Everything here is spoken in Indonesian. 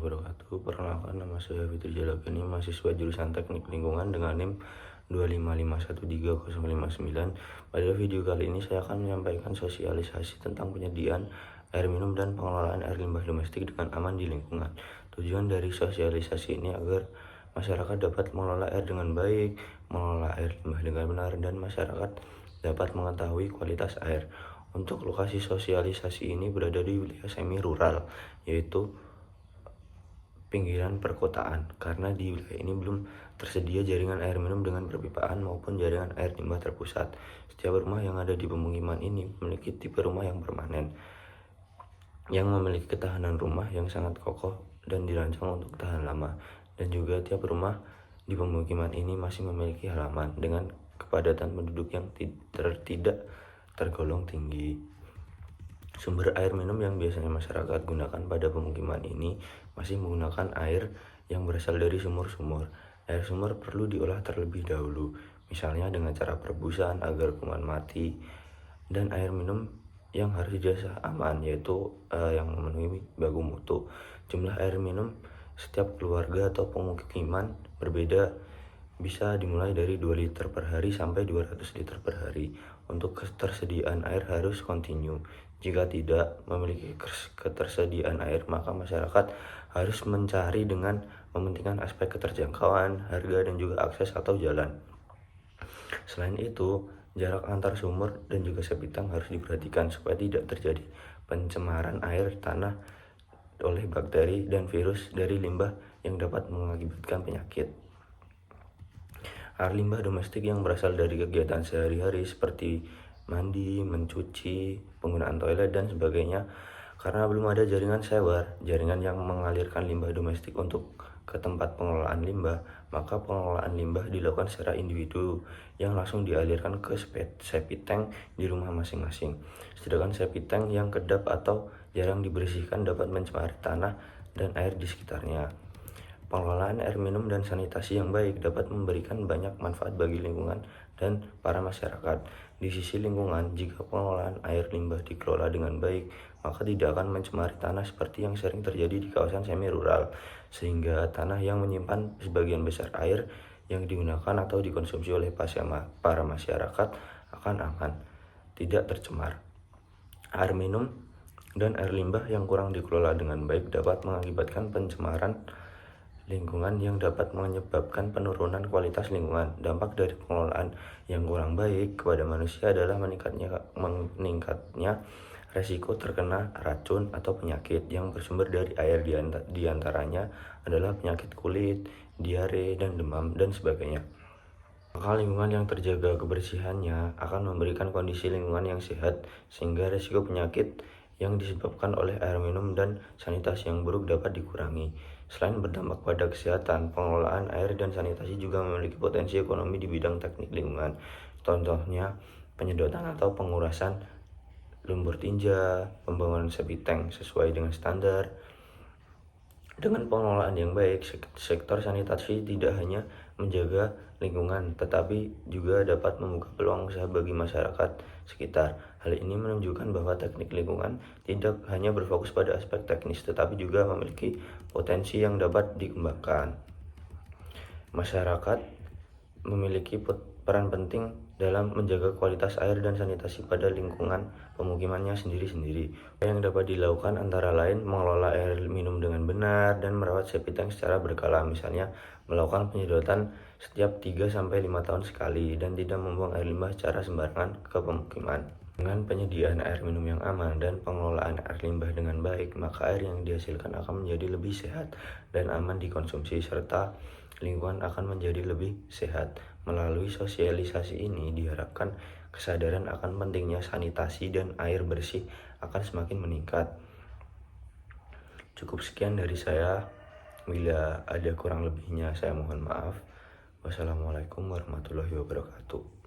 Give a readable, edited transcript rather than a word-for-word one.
wabarakatuh. Perkenalkan, nama saya Fitri Jalagani, mahasiswa jurusan Teknik Lingkungan dengan NIM 255130059. Pada video kali ini saya akan menyampaikan sosialisasi tentang penyediaan air minum dan pengelolaan air limbah domestik dengan aman di lingkungan. Tujuan dari sosialisasi ini agar masyarakat dapat mengelola air dengan baik, mengelola air limbah dengan benar, dan masyarakat dapat mengetahui kualitas air. Untuk lokasi sosialisasi ini berada di wilayah semi rural, yaitu pinggiran perkotaan, karena di wilayah ini belum tersedia jaringan air minum dengan perpipaan maupun jaringan air limbah terpusat. Setiap rumah yang ada di pemukiman ini memiliki tipe rumah yang permanen, yang memiliki ketahanan rumah yang sangat kokoh dan dirancang untuk tahan lama. Dan juga tiap rumah di pemukiman ini masih memiliki halaman dengan kepadatan penduduk yang tidak tergolong tinggi. Sumber air minum yang biasanya masyarakat gunakan pada pemukiman ini masih menggunakan air yang berasal dari sumur-sumur. Air sumur perlu diolah terlebih dahulu, misalnya dengan cara perebusan agar kuman mati. Dan air minum yang harus dirasa aman, yaitu yang memenuhi baku mutu. Jumlah air minum setiap keluarga atau pemukiman berbeda, bisa dimulai dari 2 liter per hari sampai 200 liter per hari. Untuk ketersediaan air harus kontinu. Jika tidak memiliki ketersediaan air, maka masyarakat harus mencari dengan mementingkan aspek keterjangkauan, harga, dan juga akses atau jalan. Selain itu, jarak antar sumur dan juga septic tank harus diperhatikan supaya tidak terjadi pencemaran air tanah oleh bakteri dan virus dari limbah yang dapat mengakibatkan penyakit. Air limbah domestik yang berasal dari kegiatan sehari-hari seperti mandi, mencuci, penggunaan toilet, dan sebagainya. Karena belum ada jaringan sewer, jaringan yang mengalirkan limbah domestik untuk ke tempat pengelolaan limbah, maka pengelolaan limbah dilakukan secara individu yang langsung dialirkan ke septic tank di rumah masing-masing. Sedangkan septic tank yang kedap atau jarang dibersihkan dapat mencemari tanah dan air di sekitarnya. Pengelolaan air minum dan sanitasi yang baik dapat memberikan banyak manfaat bagi lingkungan dan para masyarakat. Di sisi lingkungan, jika pengelolaan air limbah dikelola dengan baik, maka tidak akan mencemari tanah seperti yang sering terjadi di kawasan semi rural, sehingga tanah yang menyimpan sebagian besar air yang digunakan atau dikonsumsi oleh para masyarakat akan aman, tidak tercemar. Air minum dan air limbah yang kurang dikelola dengan baik dapat mengakibatkan pencemaran lingkungan yang dapat menyebabkan penurunan kualitas lingkungan. Dampak dari pengelolaan yang kurang baik kepada manusia adalah meningkatnya resiko terkena racun atau penyakit yang bersumber dari air, di antaranya adalah penyakit kulit, diare, dan demam, dan sebagainya. Maka lingkungan yang terjaga kebersihannya akan memberikan kondisi lingkungan yang sehat, sehingga resiko penyakit yang disebabkan oleh air minum dan sanitasi yang buruk dapat dikurangi. Selain berdampak pada kesehatan, pengelolaan air dan sanitasi juga memiliki potensi ekonomi di bidang teknik lingkungan. Contohnya, penyedotan atau pengurasan lumpur tinja, pembangunan septic tank sesuai dengan standar. Dengan pengelolaan yang baik, sektor sanitasi tidak hanya menjaga lingkungan, tetapi juga dapat membuka peluang usaha bagi masyarakat sekitar. Hal ini menunjukkan bahwa teknik lingkungan tidak hanya berfokus pada aspek teknis, tetapi juga memiliki potensi yang dapat dikembangkan. Masyarakat memiliki peran penting dalam menjaga kualitas air dan sanitasi pada lingkungan pemukimannya sendiri-sendiri. Yang dapat dilakukan antara lain mengelola air minum dengan benar dan merawat septic tank secara berkala, misalnya melakukan penyedotan setiap 3-5 tahun sekali dan tidak membuang air limbah secara sembarangan ke pemukiman. Dengan penyediaan air minum yang aman dan pengelolaan air limbah dengan baik, maka air yang dihasilkan akan menjadi lebih sehat dan aman dikonsumsi, serta lingkungan akan menjadi lebih sehat. Melalui sosialisasi ini diharapkan kesadaran akan pentingnya sanitasi dan air bersih akan semakin meningkat. Cukup sekian dari saya. Bila ada kurang lebihnya saya mohon maaf. Wassalamualaikum warahmatullahi wabarakatuh.